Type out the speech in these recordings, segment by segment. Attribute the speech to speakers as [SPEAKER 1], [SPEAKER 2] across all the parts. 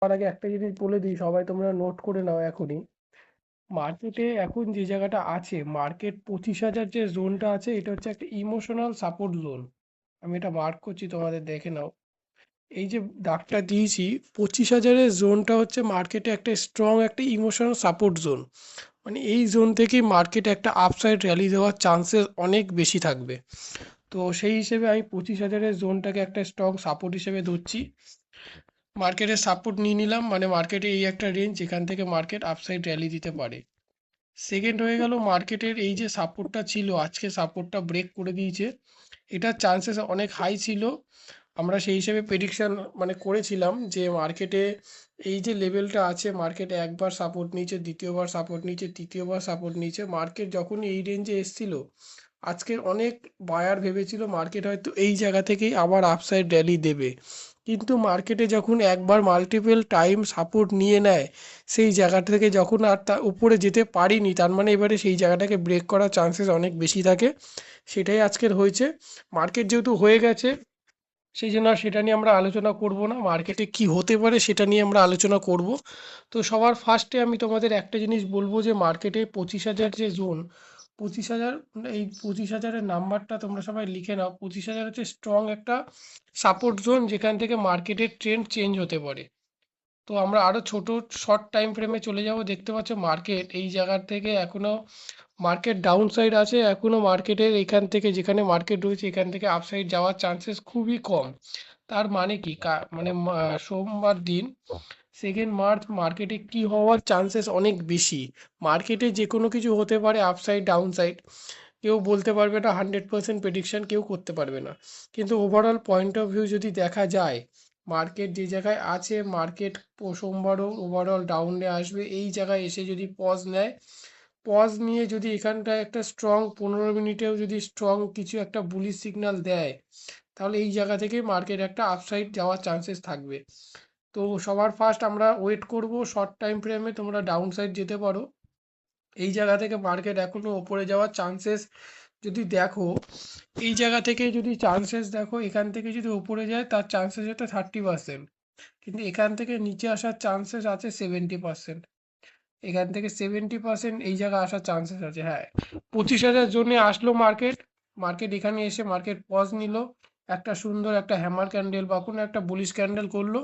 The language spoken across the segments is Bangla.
[SPEAKER 1] তার আগে একটা জিনিস বলে দিই, সবাই তোমরা নোট করে নাও এখনই। মার্কেটে এখন যে জায়গাটা আছে, মার্কেট 25,000 যে জোনটা আছে, এটা হচ্ছে একটা ইমোশনাল সাপোর্ট জোন। আমি এটা মার্ক করছি, তোমাদের দেখে নাও। এই যে দাগটা দিয়েছি, 25,000-এর জোনটা হচ্ছে মার্কেটে একটা স্ট্রং একটা ইমোশনাল সাপোর্ট জোন। মানে এই জোন থেকেই মার্কেটে একটা আপসাইড র্যালি দেওয়ার চান্সেস অনেক বেশি থাকবে। তো সেই হিসেবে আমি 25,000-এর জোনটাকে একটা স্ট্রং সাপোর্ট হিসেবে ধরছি। মার্কেটের সাপোর্ট নিয়ে নিলাম, মানে মার্কেটে এই একটা রেঞ্জ যেখান থেকে মার্কেট আপসাইড র্যালি দিতে পারে। সেকেন্ড হয়ে গেল, মার্কেটের এই যে সাপোর্টটা ছিল, আজকে সাপোর্টটা ব্রেক করে দিয়েছে। এটার চান্সেস অনেক হাই ছিল। আমরা সেই হিসেবে প্রেডিকশন মানে করেছিলাম যে মার্কেটে এই যে লেভেলটা আছে, মার্কেটে একবার সাপোর্ট নিয়েছে, দ্বিতীয়বার সাপোর্ট নিয়েছে, তৃতীয়বার সাপোর্ট নিয়েছে। মার্কেট যখন এই রেঞ্জে এসছিল, আজকের অনেক বায়ার ভেবেছিল মার্কেট হয়তো এই জায়গা থেকেই আবার আপসাইড র্যালি দেবে। কিন্তু মার্কেটে যখন একবার মাল্টিপল টাইম সাপোর্ট নিয়ে নেয়, সেই জায়গা থেকে যখন আর তার উপরে যেতে পারিনি, তার মানে এবারে সেই জায়গাটাকে ব্রেক করার চান্সেস অনেক বেশি থাকে। সেটাই আজকের হয়েছে। মার্কেট যেহেতু হয়ে গেছে, সেই জন্য আর সেটা নিয়ে আমরা আলোচনা করব না। মার্কেটে কি হতে পারে সেটা নিয়ে আমরা আলোচনা করব। তো সবার ফার্স্টে আমি তোমাদের একটা জিনিস বলবো যে মার্কেটে 25,000 যে জোন, 25,000, এই 25,000-এর নাম্বারটা তোমরা সবাই লিখে নাও। 25,000 হচ্ছে স্ট্রং একটা সাপোর্ট জোন, যেখান থেকে মার্কেটের ট্রেন্ড চেঞ্জ হতে পারে। তো আমরা আরও ছোট শর্ট টাইম ফ্রেমে চলে যাব। দেখতে পাচ্ছ মার্কেট এই জায়গার থেকে এখনও মার্কেট ডাউন সাইড আছে। এখনও মার্কেটের এখান থেকে, যেখানে মার্কেট রয়েছে, এখান থেকে আপসাইড যাওয়ার চান্সেস খুবই কম। তার মানে কি, মানে সোমবার দিন 2 মার্চ মার্কেটে কি হওয়ার চান্সেস অনেক বেশি। মার্কেটে যে কোনো কিছু হতে পারে, আপসাইড ডাউন সাইড। কেউ বলতে পারবে না, 100% প্রেডিকশন কেউ করতে পারবে না। কিন্তু ওভারঅল পয়েন্ট অফ ভিউ যদি দেখা যায়, মার্কেট যে জায়গায় আছে, মার্কেট সোমবারও ওভারঅল ডাউনে আসবে। এই জায়গায় এসে যদি পজ নেয়, পজ নিয়ে যদি এখানটায় একটা স্ট্রং 15 মিনিটেও যদি স্ট্রং কিছু একটা বুলিশ সিগন্যাল দেয়, তাহলে এই জায়গা থেকে মার্কেট একটা আপসাইড যাওয়ার চান্সেস থাকবে। তো সবার ফার্স্ট আমরা ওয়েট করব শর্ট টাইম ফ্রেমে। তোমরা ডাউন সাইড যেতে পারো। এই জায়গা থেকে মার্কেট এখনো ওপরে যাওয়ার চান্সেস যদি দেখো, এই জায়গা থেকে যদি চান্সেস দেখো, এখান থেকে যদি ওপরে যায় তার চান্সেস হচ্ছে 30%। কিন্তু এখান থেকে নিচে আসার চান্সেস আছে 70%। এখান থেকে 70% এই জায়গায় আসার চান্সেস আছে। হ্যাঁ, 25,000 জোনে আসলো মার্কেট। মার্কেট এখানে এসে মার্কেট পজ নিল, একটা সুন্দর একটা হ্যামার ক্যান্ডেল বা কোনো একটা বুলিশ ক্যান্ডেল করলো।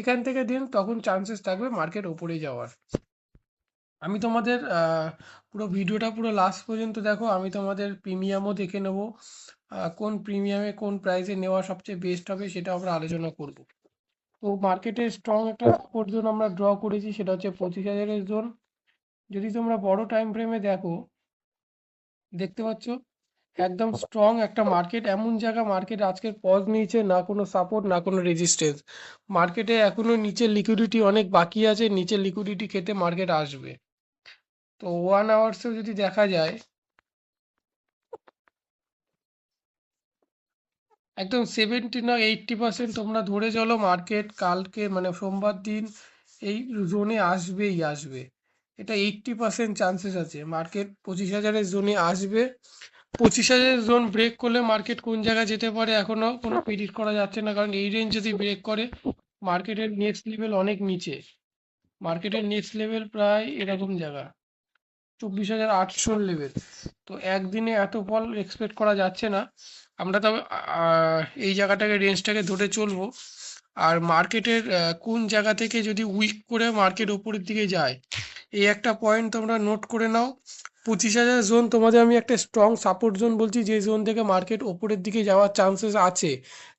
[SPEAKER 1] এখান থেকে দিন তখন চান্সেস থাকবে মার্কেট ওপরে যাওয়ার। আমি তোমাদের পুরো ভিডিওটা পুরো লাস্ট পর্যন্ত দেখো। আমি তোমাদের প্রিমিয়ামও দেখে নেবো, কোন প্রিমিয়ামে কোন প্রাইসে নেওয়া সবচেয়ে বেস্ট হবে সেটা আমরা আলোচনা করব। তো মার্কেটে স্ট্রং একটা সাপোর্ট জোন আমরা ড্র করেছি, সেটা হচ্ছে 25,000-এর জোন। যদি তোমরা বড় টাইম ফ্রেমে দেখো, দেখতে পাচ্ছ একদম স্ট্রং একটা মার্কেট। এমন জায়গা মার্কেট আজকের পজ নিয়েছে, না কোনো সাপোর্ট না কোনো রেজিস্ট্যান্স। মার্কেটে এখনো নিচের লিকুইডিটি অনেক বাকি আছে, নিচের লিকুইডিটি খেতে মার্কেট আসবে। তো 1 আওয়ার্সেও যদি দেখা যায়, একদম 70 না 80% তোমরা ধরে চলো মার্কেট কালকে মানে সোমবার দিন এই জোনে আসবেই আসবে। এটা 80% চান্সেস আছে মার্কেট 25,000-এর জোনে আসবে। 25,000-এর জোন ব্রেক করলে মার্কেট কোন জায়গায় যেতে পারে এখনো কোনো প্রেডিক্ট করা যাচ্ছে না, কারণ এই রেঞ্জ যদি ব্রেক করে মার্কেটের নেক্সট লেভেল অনেক নিচে। মার্কেটের নেক্সট লেভেল প্রায় এরকম জায়গা, 24,800 লেভেল। তো একদিনে এত ফল এক্সপেক্ট করা যাচ্ছে না। আমরা তবে এই জায়গাটাকে রেঞ্জটাকে ধরে চলবো। আর মার্কেটের কোন জায়গা থেকে যদি উইক করে মার্কেট ওপরের দিকে যায়, এই একটা পয়েন্ট তোমরা নোট করে নাও। 25,000 জোন তোমাদের আমি একটা স্ট্রং সাপোর্ট জোন বলছি, যে জোন থেকে মার্কেট ওপরের দিকে যাওয়ার চান্সেস আছে।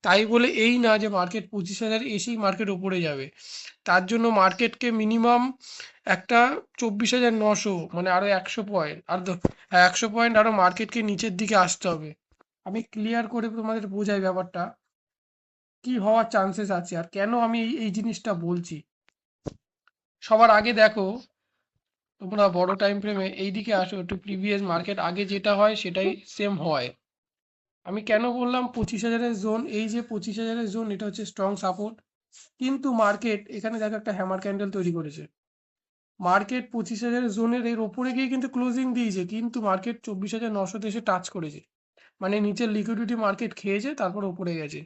[SPEAKER 1] তাই বলে এই না যে মার্কেট 25,000 এসেই মার্কেট ওপরে যাবে। তার জন্য মার্কেটকে মিনিমাম একটা 24,900, মানে আরও 100 পয়েন্ট, আর 100 পয়েন্ট আরও মার্কেটকে নিচের দিকে আসতে হবে। আমি ক্লিয়ার করে তোমাদের বোঝাই ব্যাপারটা কি হওয়ার চান্সেস আছে আর কেন আমি এই জিনিসটা বলছি। সবার আগে দেখো, তোমরা বড় টাইম ফ্রেমে এই দিকে আসো একটু। প্রিভিয়াস মার্কেট আগে যেটা হয় সেটাই সেম হয়। আমি কেন বললাম 25,000-এর জোন, এই যে 25,000-এর জোন এটা হচ্ছে স্ট্রং সাপোর্ট। কিন্তু মার্কেট এখানে দেখো একটা হ্যামার ক্যান্ডেল তৈরি করেছে। মার্কেট 25,000 জোনের এর ওপরে গিয়ে কিন্তু ক্লোজিং দিয়েছে, কিন্তু মার্কেট 24,900 এসে টাচ করেছে। মানে নিচের লিকুইডিটি মার্কেট খেয়েছে, তারপর ওপরে গেছে।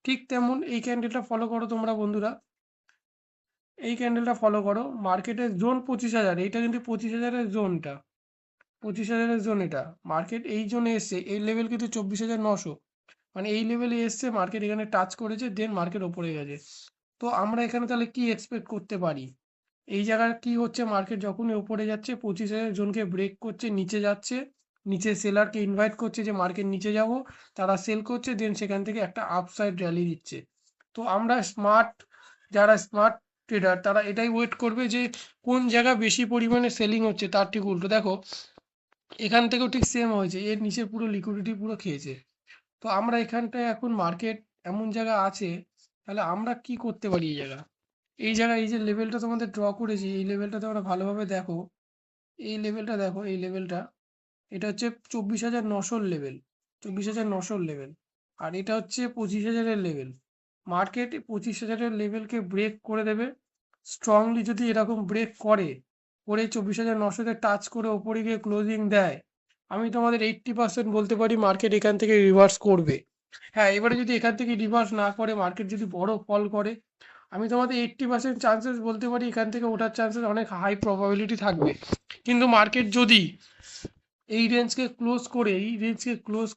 [SPEAKER 1] ঠিক তেমন এই ক্যান্ডেলটা ফলো করো তোমরা বন্ধুরা। এই ক্যান্ডেলটা ফলো করো, মার্কেটের জোন 25,000, এইটা কিন্তু 25,000-এর জোনটা, 25,000-এর জোন এটা, মার্কেট এই জোনে এসছে, এই লেভেল কিন্তু 24,900, মানে এই লেভেলে এসছে, মার্কেট এখানে টাচ করেছে, দেন মার্কেট ওপরে গেছে। তো আমরা এখানে তাহলে কি এক্সপেক্ট করতে পারি? এই জায়গায় কি হচ্ছে, মার্কেট যখনই উপরে যাচ্ছে 25,000 জনকে ব্রেক করছে, নিচে যাচ্ছে, নিচে সেলারকে ইনভাইট করছে যে মার্কেট নিচে যাব, তারা সেল করছে, দেন সেখান থেকে একটা আপসাইড র্যালি দিচ্ছে। তো আমরা যারা স্মার্ট ট্রেডার তারা এটাই ওয়েট করবে যে কোন জায়গা বেশি পরিমাণে সেলিং হচ্ছে, তার ঠিক উল্টো দেখো এখান থেকেও ঠিক সেম হয়েছে, এর নিচে পুরো লিকুইডিটি পুরো খেয়েছে। তো আমরা এখানটায় এখন মার্কেট এমন জায়গা আছে, তাহলে আমরা কি করতে পারি এই জায়গা, এই জায়গায় এই যে লেভেলটা তোমাদের ড্র করেছি, এই লেভেলটা তোমরা ভালোভাবে দেখো, এই লেভেলটা দেখো, এই লেভেলটা, এটা হচ্ছে 24,900 লেভেল, 24,900 লেভেল, আর এটা হচ্ছে 25,000-এর লেভেল। মার্কেট 25,000-এর লেভেলকে ব্রেক করে দেবে স্ট্রংলি, যদি এরকম ব্রেক করে 24,900-তে টাচ করে ওপরে গিয়ে ক্লোজিং দেয়, আমি তোমাদের 80% বলতে পারি মার্কেট এখান থেকে রিভার্স করবে। হ্যাঁ, এবারে যদি এখান থেকে রিভার্স না করে, মার্কেট যদি বড় ফল করে, আমি তোমাদের 80% চান্সেস বলতে পারি এখান থেকে ওঠার চান্সেস অনেক হাই প্রবাবিলিটি থাকবে। কিন্তু মার্কেট যদি এই রেঞ্জকে ক্লোজ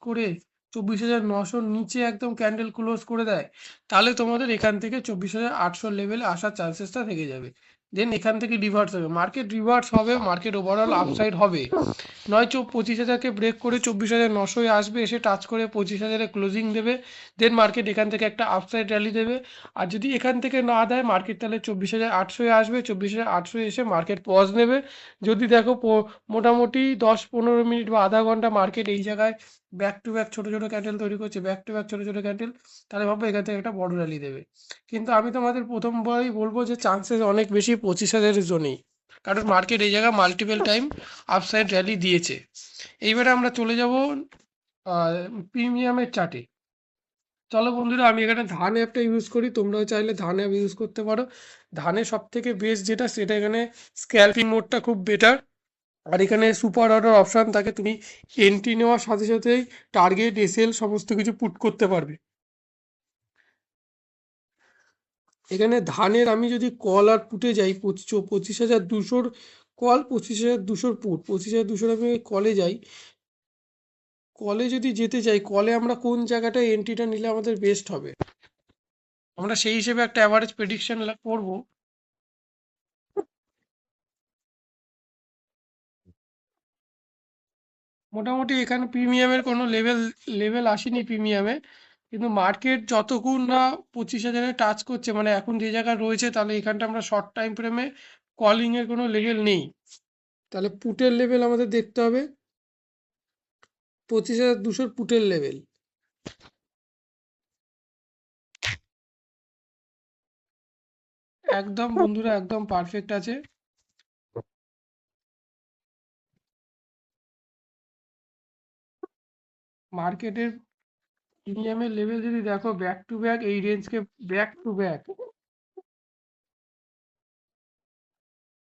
[SPEAKER 1] করে 24,900 নিচে একদম ক্যান্ডেল ক্লোজ করে দেয়, তাহলে তোমাদের এখান থেকে 24,800 লেভেলে আসার চান্সেসটা থেকে যাবে। দেন এখান থেকে রিভার্স হবে, মার্কেট রিভার্স হবে, মার্কেট ওভারঅল আপসাইড হবে, নয়তো 25,000-কে ব্রেক করে 24,900-এ আসবে, এসে টাচ করে 25,000-এ ক্লোজিং দেবে, দেন মার্কেট এখান থেকে একটা আপসাইড র্যালি দেবে। আর যদি এখান থেকে না দেয় মার্কেট, তাহলে 24,800-এ আসবে, 24,800-এ এসে মার্কেট পজ নেবে। যদি দেখো মোটামুটি 10-15 মিনিট বা আধা ঘন্টা মার্কেট এই জায়গায় ব্যাক টু ব্যাক ছোটো ছোটো ক্যান্ডেল তৈরি করছে, ব্যাক টু ব্যাক ছোটো ছোটো ক্যান্ডেল, তাহলে ভাববো এখান থেকে একটা বড় র্যালি দেবে। কিন্তু আমি তোমাদের প্রথমবারই বলবো যে চান্সেস অনেক বেশি 25,000-এর জন্যই, কারণ মার্কেট এই জায়গায় মাল্টিপল টাইম আপসাইড র্যালি দিয়েছে। এইবারে আমরা চলে যাব প্রিমিয়ামের চার্টে। চলো বন্ধুরা, আমি এখানে ধান অ্যাপটা ইউজ করি, তোমরাও চাইলে ধান অ্যাপ ইউজ করতে পারো। ধানে সব থেকে বেস্ট যেটা, সেটা এখানে স্ক্যালপিং মোডটা খুব বেটার। আর এখানে সুপার অর্ডার অপশান থাকে, তুমি এন্ট্রি নেওয়ার সাথে সাথেই টার্গেট এসএল সমস্ত কিছু পুট করতে পারবে। এখানে ধানের আমি যদি কল আর পুটে যাই, 25,200 কল, 25,200 পুট, 25,200 আমি কলে যাই, কলে যদি যেতে চাই, কলে আমরা কোন জায়গাটায় এন্ট্রিটা নিলে আমাদের বেস্ট হবে, আমরা সেই হিসেবে একটা অ্যাভারেজ প্রেডিকশন করব। মোটামুটি এখানে প্রিমিয়ামের কোনো লেভেল আসেনি প্রিমিয়ামে, কিন্তু মার্কেট যতক্ষণ না 25,000-এ টাচ করছে, মানে এখন যে জায়গায় রয়েছে, তাহলে এখানটা আমরা শর্ট টাইম ফ্রেমে কলিংয়ের কোনো লেভেল নেই। তাহলে পুটের লেভেল আমাদের দেখতে হবে, 25,200 পুটের লেভেল। একদম বন্ধুরা, একদম পারফেক্ট আছে। মার্কেটের প্রিমিয়ামের লেভেল যদি দেখো, ব্যাক টু ব্যাক এই রেঞ্জকে, back to back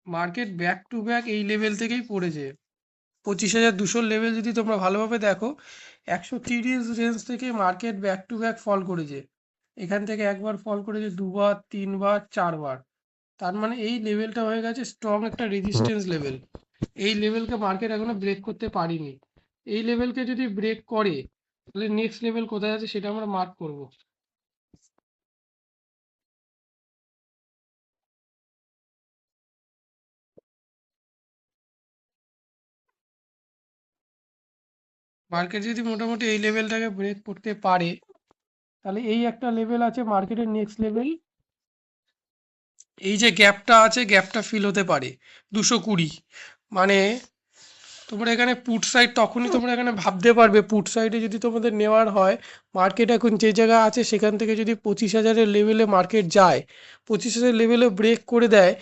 [SPEAKER 1] market back to back এই লেভেল থেকেই পড়েছে। 25,200 লেভেল যদি তোমরা ভালোভাবে দেখো, 130 রেঞ্জ থেকে মার্কেট ব্যাক টু ব্যাক ফল করেছে, এখান থেকে একবার ফল করেছে, দুবার, তিনবার, চারবার। তার মানে এই লেভেলটা হয়ে গেছে স্ট্রং একটা রেজিস্ট্যান্স লেভেল। এই লেভেলকে মার্কেট এখনো ব্রেক করতে পারিনি। এই লেভেলকে যদি ব্রেক করে, তাহলে নেক্সট লেভেল কোথায় আছে সেটা আমরা মার্ক করব। মার্কেট যদি মোটামুটি এই লেভেলটাকে ব্রেক করতে পারে, তাহলে এই একটা লেভেল আছে মার্কেটের নেক্সট লেভেল। এই যে গ্যাপটা আছে, গ্যাপটা ফিল হতে পারে 220, মানে তোমরা এখানে পুট সাইড, তখনই তোমরা এখানে ভাবতে পারবে পুট সাইডে যদি তোমাদের নেওয়ার হয়, মার্কেট এখন যে জায়গা আছে সেখান থেকে যদি 25,000-এর লেভেলে মার্কেট যায়, 25,000 লেভেলে ব্রেক করে দেয়,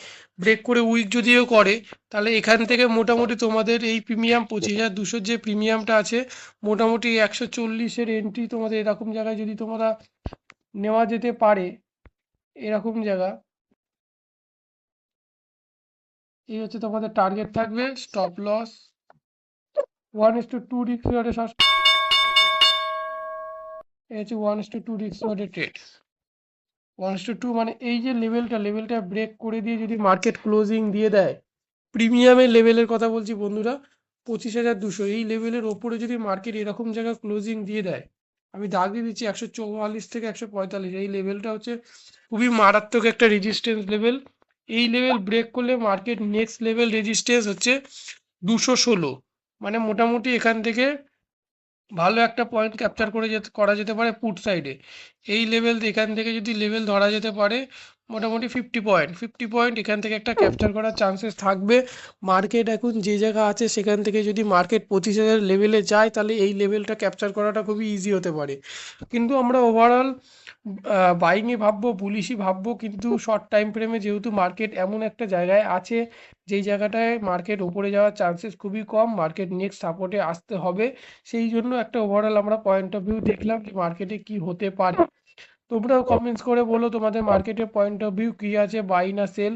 [SPEAKER 1] ব্রেক করে উইক যদিও করে, তাহলে এখান থেকে মোটামুটি তোমাদের এই প্রিমিয়াম 25,200 যে প্রিমিয়ামটা আছে, মোটামুটি 140-এর এন্ট্রি তোমাদের এরকম জায়গায় যদি তোমরা নেওয়া যেতে পারে, এরকম জায়গা, এই হচ্ছে তোমাদের টার্গেট থাকবে। স্টপ লস 1:2 রিস্ক রিওয়ার্ডের, এই হচ্ছে 1:2 রিস্ক রিওয়ার্ডের ট্রেড। 1:2 মানে এই যে লেভেলটা ব্রেক করে দিয়ে যদি মার্কেট ক্লোজিং দিয়ে দেয়, প্রিমিয়ামের লেভেলের কথা বলছি বন্ধুরা, 25,200 এই লেভেলের ওপরে যদি মার্কেট এরকম জায়গায় ক্লোজিং দিয়ে দেয়, আমি দাগ দিয়ে দিচ্ছি 144 থেকে 145, এই লেভেলটা হচ্ছে খুবই মারাত্মক একটা রেজিস্ট্যান্স লেভেল। এই লেভেল ব্রেক করলে মার্কেট নেক্সট লেভেল রেজিস্ট্যান্স হচ্ছে 216, মানে মোটামুটি এখান থেকে ভালো একটা পয়েন্ট ক্যাপচার করা যেতে পারে পুট সাইডে। এই লেভেল এখান থেকে যদি লেভেল ধরা যেতে পারে মোটামুটি 50 পয়েন্ট এখান থেকে একটা ক্যাপচার করার চান্সেস থাকবে। মার্কেট এখন যে জায়গা আছে সেখান থেকে যদি মার্কেট 25,000 লেভেলে যায় তাহলে এই লেভেলটা ক্যাপচার করাটা খুবই ইজি হতে পারে। কিন্তু আমরা ওভারঅল বাইংয়ে ভাববো, বুলিশই ভাববো, কিন্তু শর্ট টাইম ফ্রেমে যেহেতু মার্কেট এমন একটা জায়গায় আছে যেই জায়গাটায় মার্কেট উপরে যাওয়ার চান্সেস খুবই কম, মার্কেট নেক্সট সাপোর্টে আসতে হবে, সেই জন্য একটা ওভারঅল আমরা পয়েন্ট অফ ভিউ দেখলাম যে মার্কেটে কি হতে পারে। তোমরাও কমেন্টস করে বলো তোমাদের মার্কেটের পয়েন্ট অফ ভিউ কী আছে, বাই না সেল,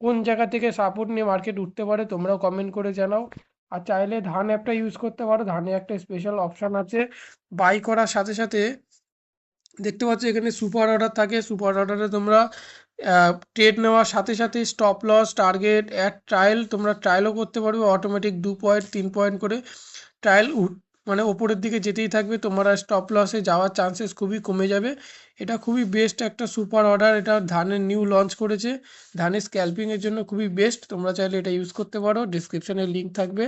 [SPEAKER 1] কোন জায়গা থেকে সাপোর্ট নিয়ে মার্কেট উঠতে পারে, তোমরাও কমেন্ট করে জানাও। আর চাইলে ধান অ্যাপটা ইউজ করতে পারো, ধানে একটা স্পেশাল অপশান আছে, বাই করার সাথে সাথে দেখতে পাচ্ছ এখানে সুপার অর্ডার থাকে, সুপার অর্ডারে তোমরা ট্রেড নেওয়ার সাথে সাথে stop loss, target, add trial, তোমরা ট্রায়ালও করতে পারবে অটোমেটিক 2 পয়েন্ট 3 পয়েন্ট করে ট্রায়াল মানে ওপরের দিকে যেতেই থাকবে, তোমার আর স্টপ লসে যাওয়ার চান্সেস খুবই কমে যাবে। এটা খুবই বেস্ট একটা সুপার অর্ডার, এটা ধানের নিউ লঞ্চ করেছে, ধানের স্ক্যাল্পিংয়ের জন্য খুবই বেস্ট, তোমরা চাইলে এটা ইউজ করতে পারো, ডিসক্রিপশানে লিঙ্ক থাকবে।